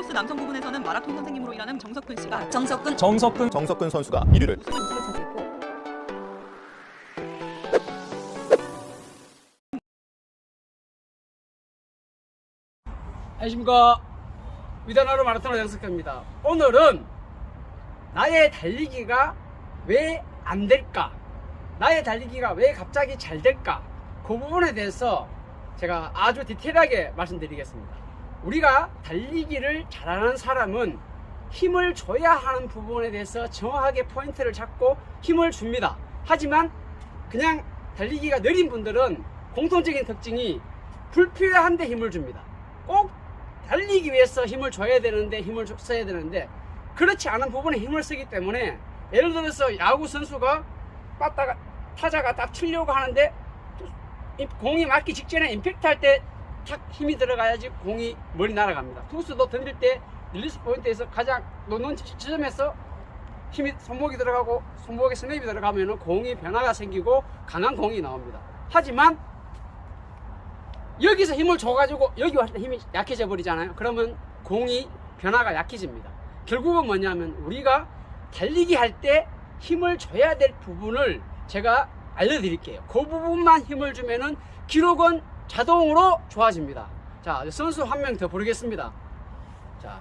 슈퍼코스 남성 부분에서는 마라톤 선생님으로 일하는 정석근 씨가 정석근 선수가 1위를 우승을 차지했고, 안녕하십니까. 위다나루 마라톤 정석근입니다. 오늘은 나의 달리기가 왜 안 될까, 나의 달리기가 왜 갑자기 잘 될까, 그 부분에 대해서 제가 아주 디테일하게 말씀드리겠습니다. 우리가 달리기를 잘하는 사람은 힘을 줘야 하는 부분에 대해서 정확하게 포인트를 잡고 힘을 줍니다. 하지만 그냥 달리기가 느린 분들은 공통적인 특징이 불필요한데 힘을 줍니다. 꼭 달리기 위해서 힘을 줘야 되는데, 힘을 써야 되는데, 그렇지 않은 부분에 힘을 쓰기 때문에, 예를 들어서 야구 선수가 빠따가 타자가 딱 치려고 하는데 공이 맞기 직전에 임팩트 할 때 탁 힘이 들어가야지 공이 멀리 날아갑니다. 투수도 던질 때 릴리스 포인트에서 가장 놓는 지점에서 힘이 손목이 들어가고 손목에 스냅이 들어가면 공이 변화가 생기고 강한 공이 나옵니다. 하지만 여기서 힘을 줘가지고 여기 왔을 때 힘이 약해져 버리잖아요. 그러면 공이 변화가 약해집니다. 결국은 뭐냐면 우리가 달리기 할 때 힘을 줘야 될 부분을 제가 알려드릴게요. 그 부분만 힘을 주면은 기록은 자동으로 좋아집니다. 자, 선수 한 명 더 부르겠습니다. 자,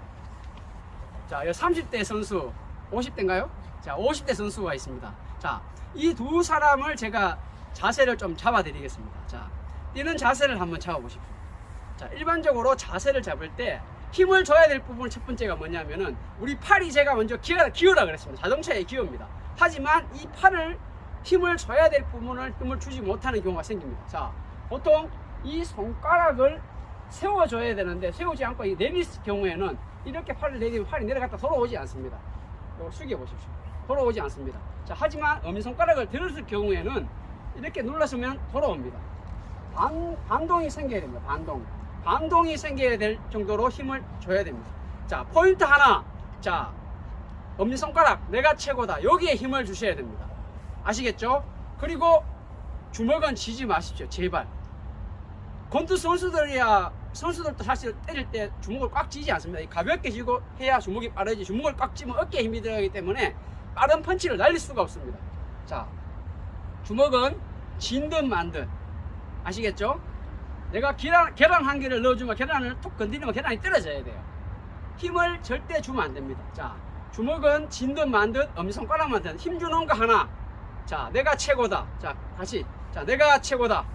30대 선수, 50대인가요? 자, 50대 선수가 있습니다. 자, 이 두 사람을 제가 자세를 좀 잡아드리겠습니다. 자, 뛰는 자세를 한번 잡아보십시오. 자, 일반적으로 자세를 잡을 때 힘을 줘야 될 부분 첫 번째가 뭐냐면은, 우리 팔이 제가 먼저 기어라 그랬습니다. 자동차의 기어입니다. 하지만 이 팔을 힘을 줘야 될 부분을 힘을 주지 못하는 경우가 생깁니다. 자, 보통 이 손가락을 세워줘야 되는데 세우지 않고 내릴 경우에는 이렇게 팔을 내리면 팔이 내려갔다 돌아오지 않습니다. 이거 숙여보십시오. 돌아오지 않습니다. 자, 하지만 엄지손가락을 들었을 경우에는 이렇게 눌렀으면 돌아옵니다. 반동이 생겨야 됩니다. 반동이 생겨야 될 정도로 힘을 줘야 됩니다. 자, 포인트 하나. 자, 엄지손가락 내가 최고다, 여기에 힘을 주셔야 됩니다. 아시겠죠? 그리고 주먹은 쥐지 마십시오. 제발. 권투 선수들도 사실 때릴 때 주먹을 꽉 쥐지 않습니다. 가볍게 쥐고 해야 주먹이 빠르지, 주먹을 꽉 쥐면 어깨에 힘이 들어가기 때문에 빠른 펀치를 날릴 수가 없습니다. 자, 주먹은 진 듯 만 듯. 아시겠죠? 내가 계란 한 개를 넣어주면 계란을 톡 건드리면 계란이 떨어져야 돼요. 힘을 절대 주면 안 됩니다. 자, 주먹은 진 듯 만 듯, 엄지손가락만 든 힘 주는 거 하나. 자, 내가 최고다. 자, 다시. 자, 내가 최고다.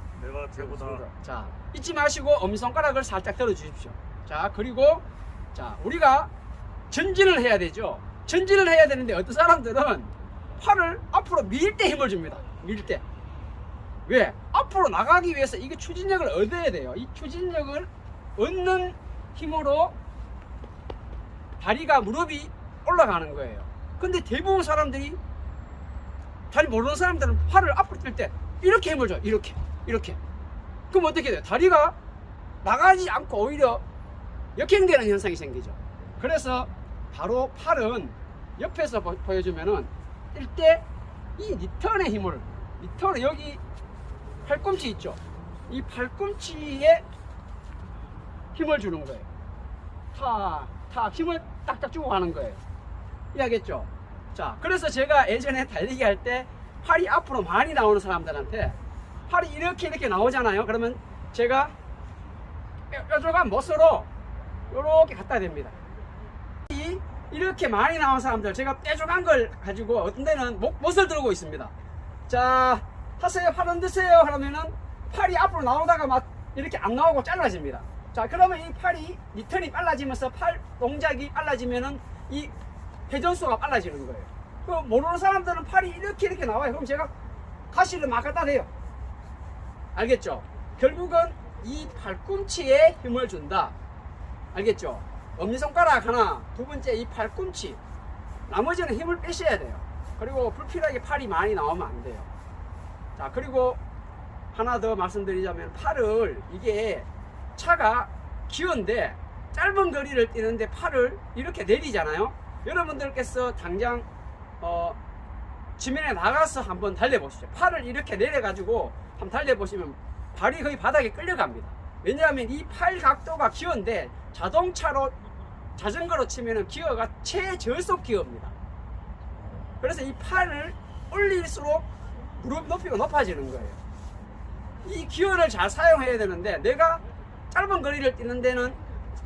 자, 잊지 마시고 엄지손가락을 살짝 들어 주십시오. 자, 그리고 자, 우리가 전진을 해야 되죠. 전진을 해야 되는데 어떤 사람들은 팔을 앞으로 밀 때 힘을 줍니다. 밀 때. 왜? 앞으로 나가기 위해서 이게 추진력을 얻어야 돼요. 이 추진력을 얻는 힘으로 다리가, 무릎이 올라가는 거예요. 근데 대부분 사람들이, 잘 모르는 사람들은 팔을 앞으로 뜰 때 이렇게 힘을 줘요. 이렇게. 그럼 어떻게 돼요? 다리가 나가지 않고 오히려 역행되는 현상이 생기죠. 그래서 바로 팔은 옆에서 보여주면은 뛸 때 이 리턴의 힘을, 리턴 여기 팔꿈치 있죠? 이 팔꿈치에 힘을 주는 거예요. 탁 힘을 딱딱 주고 가는 거예요. 이해하겠죠? 자, 그래서 제가 예전에 달리기 할 때 팔이 앞으로 많이 나오는 사람들한테 팔이 이렇게 나오잖아요. 그러면 제가 뾰족한 못으로 이렇게 갖다 댑니다. 이렇게 많이 나온 사람들, 제가 뾰족한 걸 가지고 어떤 데는 못을 들고 있습니다. 자, 하세요, 팔 흔드세요 하면은 팔이 앞으로 나오다가 막 이렇게 안 나오고 잘라집니다. 자, 그러면 이 팔이 리턴이 빨라지면서 팔 동작이 빨라지면은 이 회전수가 빨라지는 거예요. 그 모르는 사람들은 팔이 이렇게 나와요. 그럼 제가 가시를 막 갖다 대요. 알겠죠? 결국은 이 팔꿈치에 힘을 준다. 알겠죠? 엄지손가락 하나, 두 번째 이 팔꿈치, 나머지는 힘을 빼셔야 돼요. 그리고 불필요하게 팔이 많이 나오면 안 돼요. 자, 그리고 하나 더 말씀드리자면, 팔을, 이게 차가 기어인데 짧은 거리를 뛰는데 팔을 이렇게 내리잖아요. 여러분들께서 당장 지면에 나가서 한번 달려보시죠. 팔을 이렇게 내려가지고 한번 달려보시면 발이 거의 바닥에 끌려갑니다. 왜냐하면 이 팔 각도가 기어인데 자동차로 자전거로 치면은 기어가 최저속 기어입니다. 그래서 이 팔을 올릴수록 무릎 높이가 높아지는 거예요. 이 기어를 잘 사용해야 되는데 내가 짧은 거리를 뛰는 데는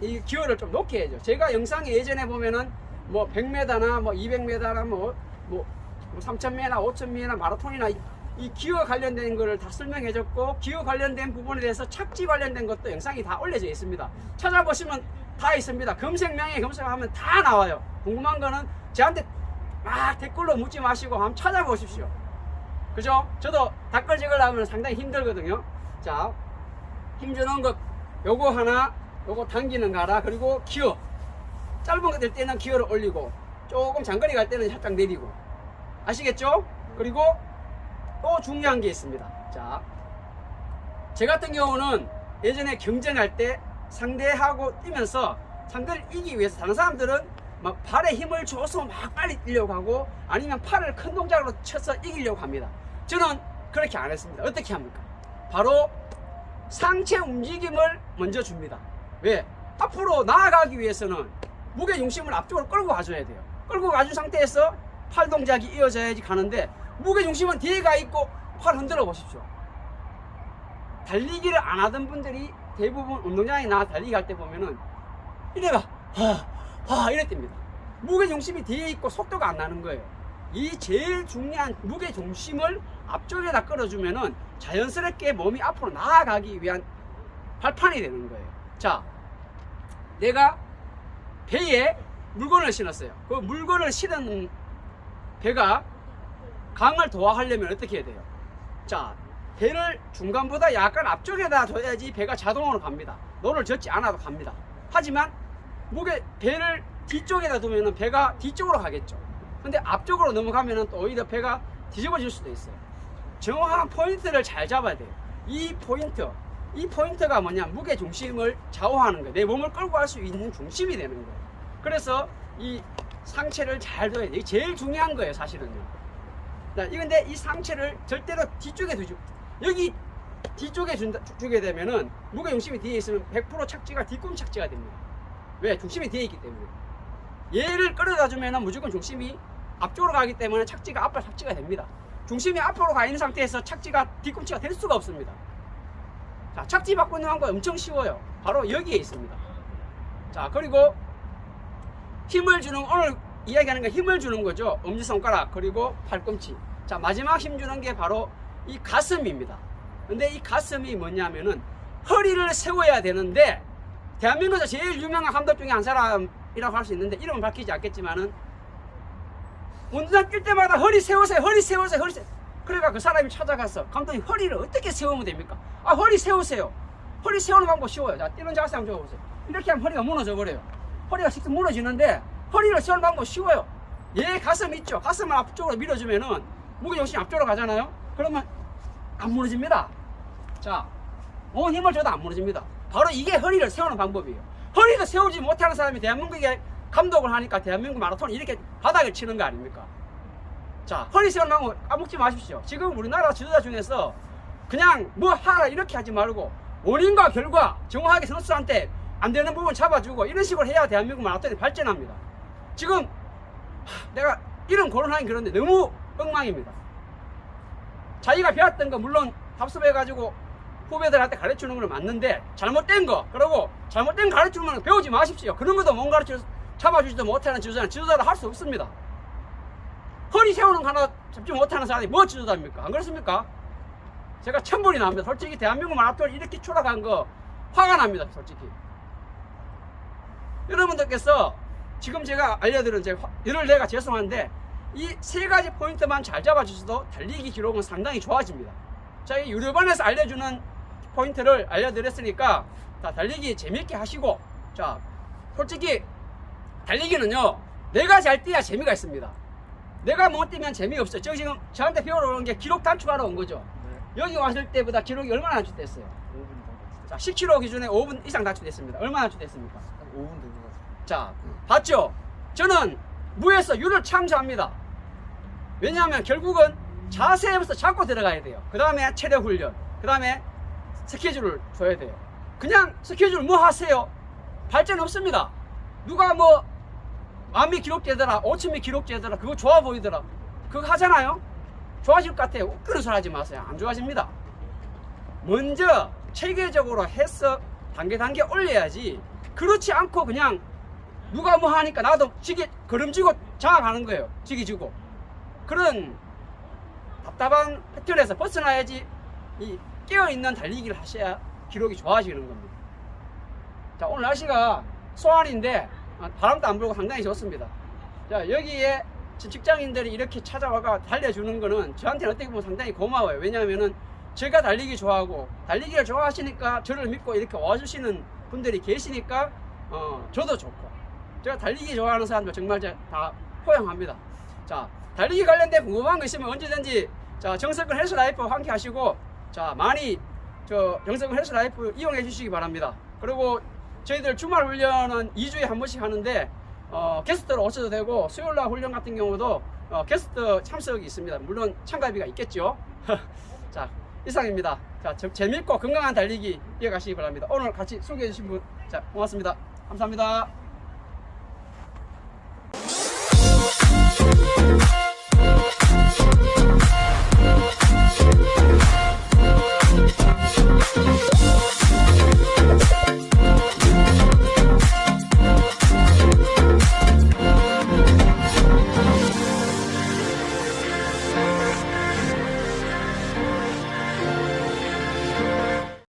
이 기어를 좀 높게 해야죠. 제가 영상에 예전에 보면은 뭐 100m나 뭐 200m나 뭐 3000m나 5000m나 마라톤이나 이 기어 관련된 거를 다 설명해줬고, 기어 관련된 부분에 대해서 착지 관련된 것도 영상이 다 올려져 있습니다. 찾아보시면 다 있습니다. 검색명에 검색하면 다 나와요. 궁금한 거는 저한테 막 댓글로 묻지 마시고 한번 찾아보십시오. 그죠? 저도 댓글 찍으려면 상당히 힘들거든요. 자, 힘주는 것 요거 하나, 요거 당기는 거 하나, 그리고 기어. 짧은 거 될 때는 기어를 올리고, 조금 장거리 갈 때는 살짝 내리고. 아시겠죠? 그리고 또 중요한 게 있습니다. 자, 제 같은 경우는 예전에 경쟁할 때 상대하고 뛰면서 상대를 이기기 위해서, 다른 사람들은 막 발에 힘을 줘서 막 빨리 뛰려고 하고, 아니면 팔을 큰 동작으로 쳐서 이기려고 합니다. 저는 그렇게 안 했습니다. 어떻게 합니까? 바로 상체 움직임을 먼저 줍니다. 왜? 앞으로 나아가기 위해서는 무게 중심을 앞쪽으로 끌고 가줘야 돼요. 끌고 가준 상태에서 팔 동작이 이어져야지 가는데, 무게 중심은 뒤에 가 있고 팔 흔들어 보십시오. 달리기를 안 하던 분들이 대부분 운동장에 나가 달리기 할 때 보면은 이래가 이래 뜁니다. 무게 중심이 뒤에 있고 속도가 안 나는 거예요. 이 제일 중요한 무게 중심을 앞쪽에다 끌어주면은 자연스럽게 몸이 앞으로 나아가기 위한 발판이 되는 거예요. 자, 내가 배에 물건을 실었어요. 그 물건을 실은 배가 강을 도하하려면 어떻게 해야 돼요? 자, 배를 중간보다 약간 앞쪽에다 둬야지 배가 자동으로 갑니다. 노를 젓지 않아도 갑니다. 하지만 배를 뒤쪽에다 두면은 배가 뒤쪽으로 가겠죠. 근데 앞쪽으로 넘어가면은 또 오히려 배가 뒤집어질 수도 있어요. 정확한 포인트를 잘 잡아야 돼요. 이 포인트가 뭐냐? 무게 중심을 좌우하는 거예요. 내 몸을 끌고 갈 수 있는 중심이 되는 거예요. 그래서 이 상체를 잘 둬야 돼요. 이게 제일 중요한 거예요, 사실은요. 근데 이 상체를 절대로 뒤쪽에 두죠. 여기 뒤쪽에 주게 되면은 무게 중심이 뒤에 있으면 100% 착지가 뒤꿈 착지가 됩니다. 왜? 중심이 뒤에 있기 때문에. 얘를 끌어다 주면은 무조건 중심이 앞쪽으로 가기 때문에 착지가 앞발 착지가 됩니다. 중심이 앞으로 가 있는 상태에서 착지가 뒤꿈치가 될 수가 없습니다. 자, 착지 바꾸는 방법 엄청 쉬워요. 바로 여기에 있습니다. 자, 그리고 힘을 주는, 오늘 이야기하는 게 힘을 주는 거죠. 엄지손가락, 그리고 팔꿈치. 자, 마지막 힘 주는 게 바로 이 가슴입니다. 근데 이 가슴이 뭐냐면은 허리를 세워야 되는데, 대한민국에서 제일 유명한 감독 중에 한 사람이라고 할 수 있는데, 이름은 밝히지 않겠지만은, 운동장 뛸 때마다 허리 세우세요. 그러니까 그 사람이 찾아가서, 감독님 허리를 어떻게 세우면 됩니까? 아, 허리 세우세요. 허리 세우는 방법 쉬워요. 자, 뛰는 자세 한번 줘보세요. 이렇게 하면 허리가 무너져 버려요. 허리가 직접 무너지는데, 허리를 세우는 방법 쉬워요. 얘 가슴 있죠? 가슴을 앞쪽으로 밀어주면은 무게중심이 앞쪽으로 가잖아요? 그러면 안 무너집니다. 자, 온 힘을 줘도 안 무너집니다. 바로 이게 허리를 세우는 방법이에요. 허리를 세우지 못하는 사람이 대한민국에 감독을 하니까 대한민국 마라톤 이렇게 바닥을 치는 거 아닙니까? 자, 허리 세우는 방법 까먹지 마십시오. 지금 우리나라 지도자 중에서 그냥 뭐 하라 이렇게 하지 말고 원인과 결과 정확하게 선수한테 안 되는 부분 잡아주고 이런 식으로 해야 대한민국 마라톤이 발전합니다. 지금 내가 이런 거론하긴 그런데 너무 엉망입니다. 자기가 배웠던 거 물론 답습해가지고 후배들한테 가르치는 건 맞는데, 잘못된 거, 그리고 잘못된 가르치는 건 배우지 마십시오. 그런 것도 못 가르쳐 잡아주지도 못하는 지도자를 할 수 없습니다. 허리 세우는 거 하나 잡지 못하는 사람이 뭐 지도자입니까? 안 그렇습니까? 제가 천불이 납니다. 솔직히 대한민국 마라톤 이렇게 추락한 거 화가 납니다. 솔직히 여러분들께서 지금 제가 알려드린 이를 내가 죄송한데, 이 세 가지 포인트만 잘 잡아주셔도 달리기 기록은 상당히 좋아집니다. 자, 이 유료반에서 알려주는 포인트를 알려드렸으니까, 자, 달리기 재밌게 하시고, 자, 솔직히 달리기는요, 내가 잘 뛰어야 재미가 있습니다. 내가 못 뛰면 재미없어요. 저 지금 저한테 배우러 오는 게 기록 단축하러 온 거죠. 네. 여기 왔을 때보다 기록이 얼마나 단축됐어요? 5분. 자, 10km 기준에 5분 이상 단축됐습니다. 얼마나 단축됐습니까? 5분 된것 같아요. 자, 봤죠? 저는 무에서 유를 참 좋아합니다. 왜냐하면 결국은 자세부터 잡고 들어가야 돼요. 그 다음에 체력 훈련, 그 다음에 스케줄을 줘야 돼요. 그냥 스케줄 뭐 하세요? 발전 없습니다. 누가 뭐 1000미 기록되더라 5000미 기록되더라 그거 좋아 보이더라 그거 하잖아요. 좋아질 것 같아요. 웃기는 소리 하지 마세요. 안 좋아집니다. 먼저 체계적으로 해서 단계 올려야지. 그렇지 않고 그냥 누가 뭐 하니까 나도 지기 걸음지고 장악하는 거예요. 지기 지고 그런 답답한 패턴에서 벗어나야지. 이 깨어있는 달리기를 하셔야 기록이 좋아지는 겁니다. 자, 오늘 날씨가 소환인데 바람도 안 불고 상당히 좋습니다. 자, 여기에 직장인들이 이렇게 찾아와가 달려주는 거는 저한테는 어떻게 보면 상당히 고마워요. 왜냐하면은 제가 달리기 좋아하고 달리기를 좋아하시니까 저를 믿고 이렇게 와주시는 분들이 계시니까 저도 좋고 제가 달리기 좋아하는 사람들 정말 다 포용합니다. 자, 달리기 관련된 궁금한 거 있으면 언제든지 자, 정석근 헬스라이프 함께 하시고 자, 많이 정석근 헬스라이프 이용해 주시기 바랍니다. 그리고 저희들 주말 훈련은 2주에 한 번씩 하는데 게스트로 오셔도 되고 수요일날 훈련 같은 경우도 게스트 참석이 있습니다. 물론 참가비가 있겠죠. 자, 이상입니다. 자, 재밌고 건강한 달리기 이어가시기 바랍니다. 오늘 같이 소개해 주신 분 자, 고맙습니다. 감사합니다.